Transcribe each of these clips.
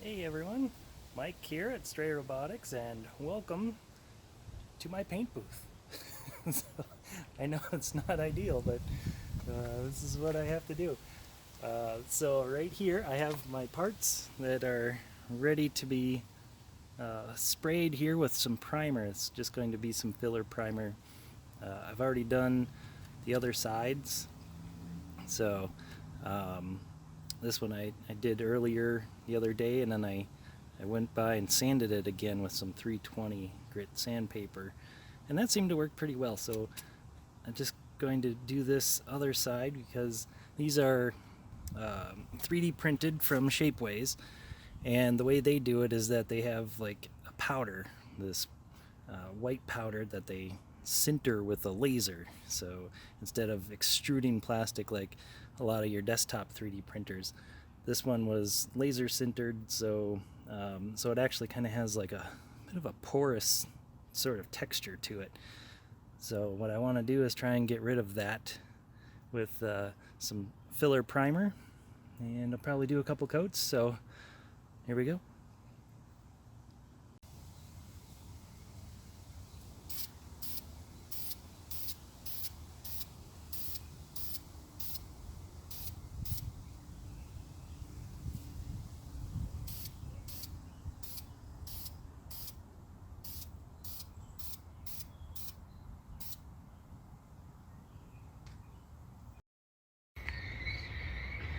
Hey everyone, Mike here at Stray Robotics, and welcome to my paint booth. So, I know it's not ideal, but this is what I have to do. So right here I have my parts that are ready to be sprayed here with some primer. It's just going to be some filler primer. I've already done the other sides, so um, this one I did earlier the other day, and then I went by and sanded it again with some 320 grit sandpaper, and that seemed to work pretty well. So I'm just going to do this other side because these are 3D printed from Shapeways, and the way they do it is that they have like a powder, this white powder that they sinter with a laser. So instead of extruding plastic like a lot of your desktop 3D printers, this one was laser sintered, so it actually kind of has like a bit of a porous sort of texture to it. So what I want to do is try and get rid of that with some filler primer, and I'll probably do a couple coats. So here we go.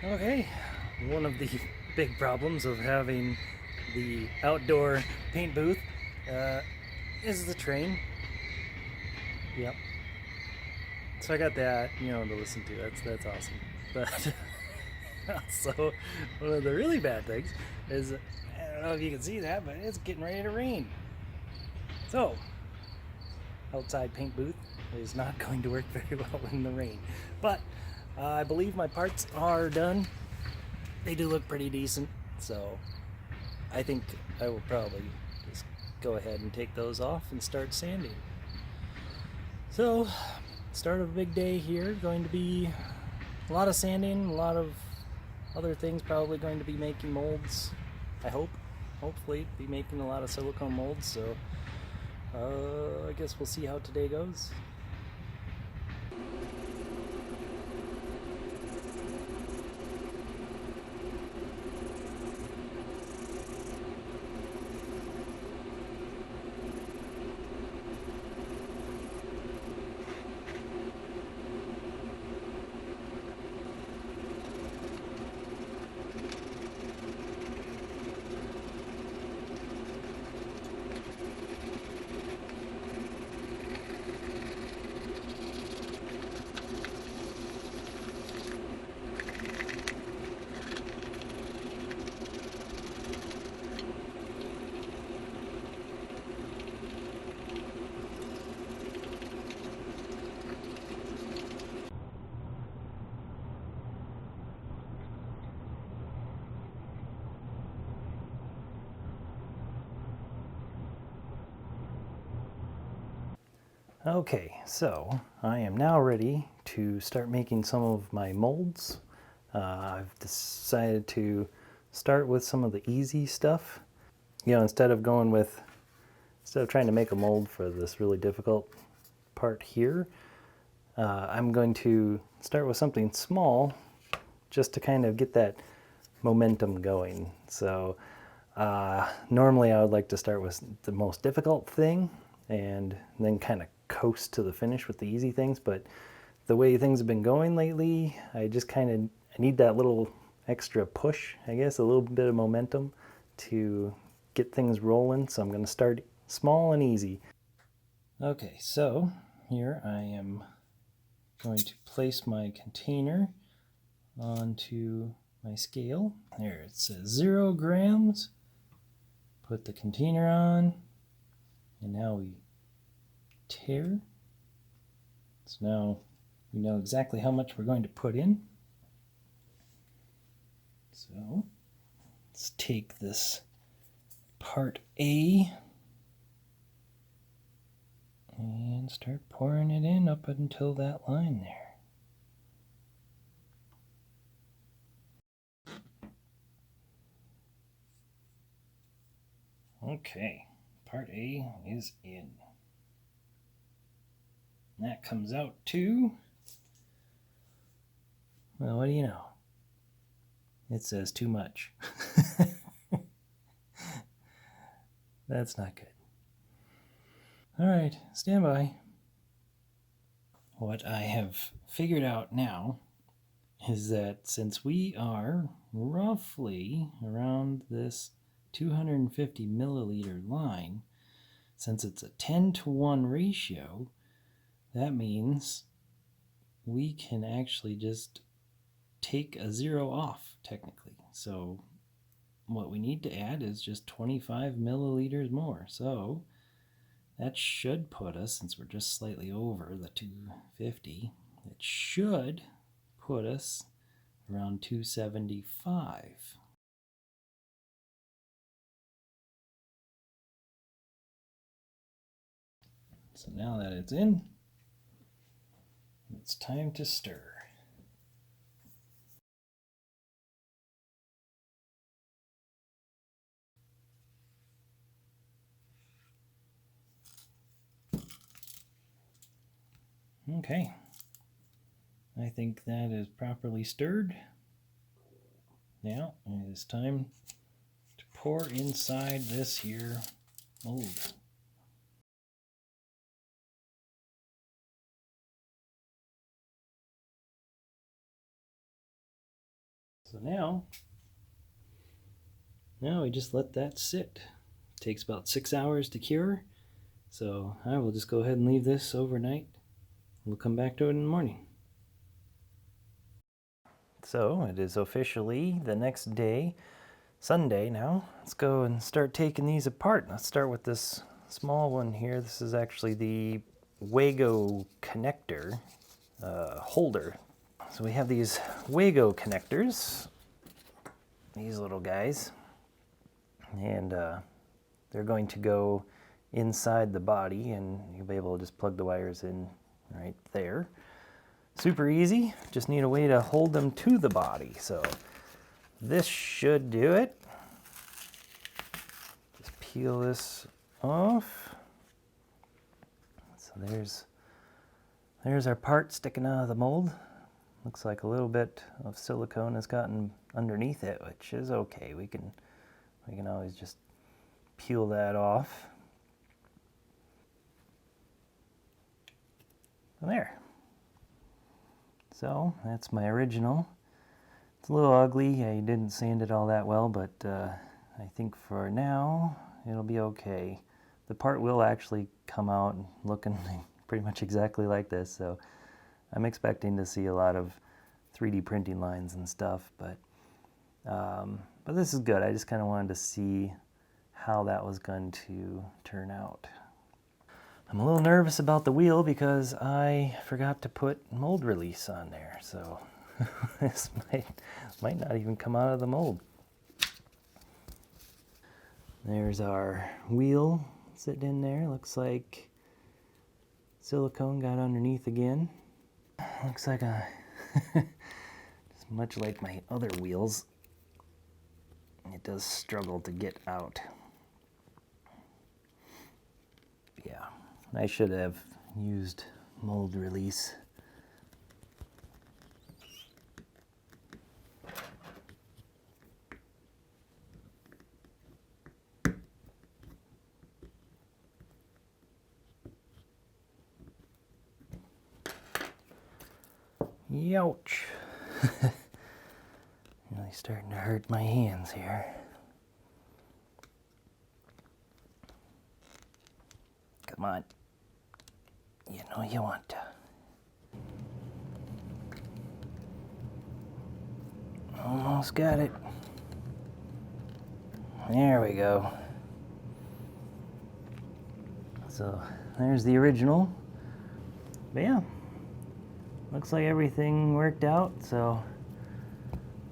Okay, one of the big problems of having the outdoor paint booth uh, is the train. Yep. So I got that, to listen to. That's awesome. But also, one of the really bad things is I don't know if you can see that, but it's getting ready to rain. So, outside paint booth is not going to work very well in the rain. But I believe my parts are done. They do look pretty decent, so I think I will probably just go ahead and take those off and start sanding. So, start of a big day here. Going to be a lot of sanding, a lot of other things. Probably going to be making molds. I hope, hopefully, be making a lot of silicone molds. So, I guess we'll see how today goes. Okay, so I am now ready to start making some of my molds. I've decided to start with some of the easy stuff. Instead of trying to make a mold for this really difficult part here, I'm going to start with something small just to kind of get that momentum going. So normally I would like to start with the most difficult thing and then kind of coast to the finish with the easy things, but the way things have been going lately, I just kind of need that little extra push, I guess, a little bit of momentum to get things rolling. So I'm going to start small and easy. Okay, so here I am going to place my container onto my scale. There it says 0 grams. Put the container on, and now we tare. So now we know exactly how much we're going to put in. So let's take this part A and start pouring it in up until that line there. Okay, part A is in. And that comes out to, well, what do you know? It says too much. That's not good. All right, stand by. What I have figured out now is that since we are roughly around this 250 milliliter line, since it's a 10-to-1 ratio, that means we can actually just take a zero off technically. So what we need to add is just 25 milliliters more. So that should put us, since we're just slightly over the 250, it should put us around 275. So now that it's in, it's time to stir. Okay, I think that is properly stirred. Now it is time to pour inside this here mold. So now we just let that sit. It takes about 6 hours to cure. So I will just go ahead and leave this overnight. We'll come back to it in the morning. So it is officially the next day, Sunday now. Let's go and start taking these apart. Let's start with this small one here. This is actually the Wago connector holder. So we have these Wago connectors, these little guys, and they're going to go inside the body, and you'll be able to just plug the wires in right there. Super easy, just need a way to hold them to the body. So this should do it. Just peel this off. So there's our part sticking out of the mold. Looks like a little bit of silicone has gotten underneath it, which is okay. We can always just peel that off. And there. So that's my original. It's a little ugly. I didn't sand it all that well, but I think for now it'll be okay. The part will actually come out looking pretty much exactly like this, so I'm expecting to see a lot of 3D printing lines and stuff, but this is good. I just kind of wanted to see how that was going to turn out. I'm a little nervous about the wheel because I forgot to put mold release on there, so this might not even come out of the mold. There's our wheel sitting in there. Looks like silicone got underneath again. Looks like just much like my other wheels, it does struggle to get out. Yeah, I should have used mold release. Youch. Really starting to hurt my hands here. Come on. You know you want to. Almost got it. There we go. So there's the original. But yeah, looks like everything worked out. So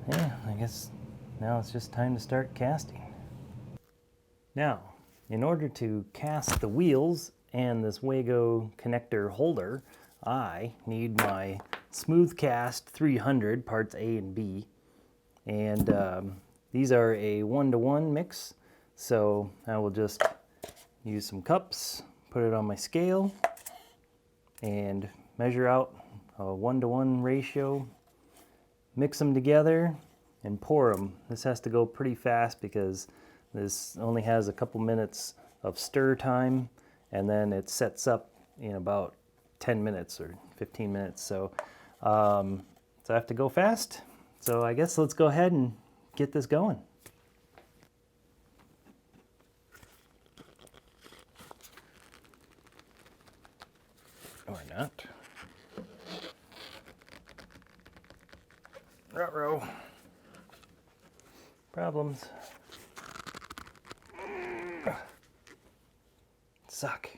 yeah, I guess now it's just time to start casting. Now, in order to cast the wheels and this Wago connector holder, I need my Smooth Cast 300 parts A and B. And these are a 1-to-1 mix. So I will just use some cups, put it on my scale, and measure out a 1-to-1 ratio, mix them together, and pour them. This has to go pretty fast because this only has a couple minutes of stir time, and then it sets up in about 10 minutes or 15 minutes. So I have to go fast. So I guess let's go ahead and get this going. Or not. Ruh-roh. Problems. Suck.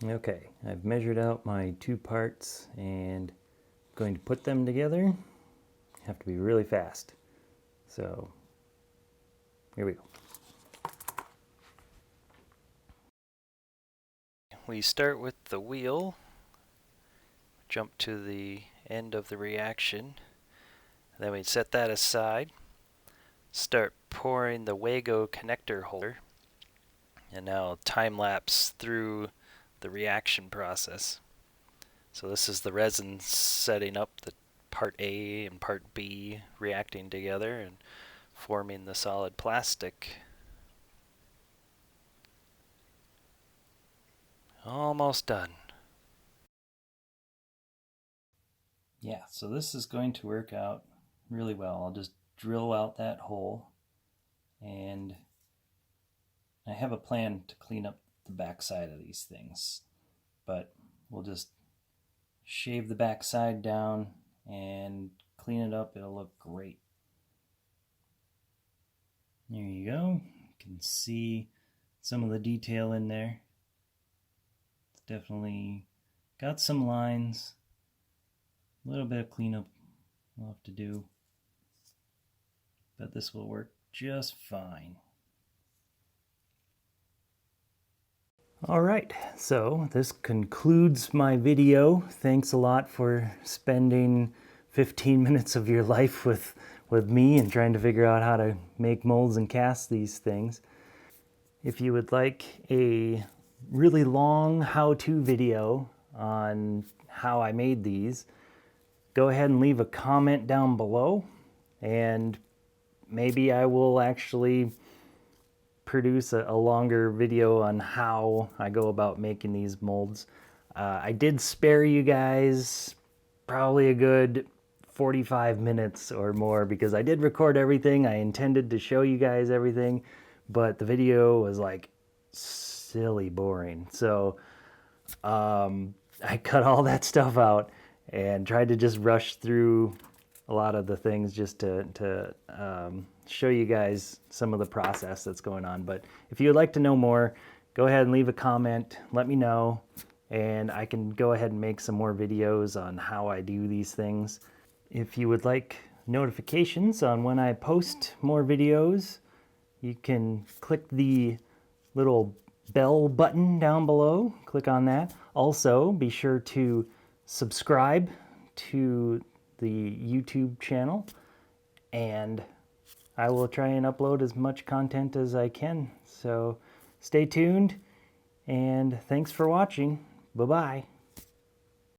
Okay, I've measured out my 2 parts and I'm going to put them together. Have to be really fast. So here we go. We start with the wheel, jump to the end of the reaction, then we set that aside, start pouring the Wago connector holder, and now time lapse through the reaction process. So this is the resin setting up the part A and part B reacting together and forming the solid plastic. Almost done. Yeah, so this is going to work out really well. I'll just drill out that hole, and I have a plan to clean up the backside of these things, but we'll just shave the backside down and clean it up. It'll look great. There you go. You can see some of the detail in there. It's definitely got some lines. A little bit of cleanup we'll have to do, but this will work just fine. Alright, so this concludes my video. Thanks a lot for spending 15 minutes of your life with me and trying to figure out how to make molds and cast these things. If you would like a really long how-to video on how I made these, go ahead and leave a comment down below, and maybe I will actually produce a longer video on how I go about making these molds. I did spare you guys probably a good 45 minutes or more because I did record everything. I intended to show you guys everything, but the video was like silly boring. So I cut all that stuff out and tried to just rush through a lot of the things just to show you guys some of the process that's going on. But if you would like to know more, go ahead and leave a comment, let me know, and I can go ahead and make some more videos on how I do these things. If you would like notifications on when I post more videos, you can click the little bell button down below. Click on that. Also, be sure to subscribe to the YouTube channel, and I will try and upload as much content as I can. So stay tuned, and thanks for watching. Bye-bye.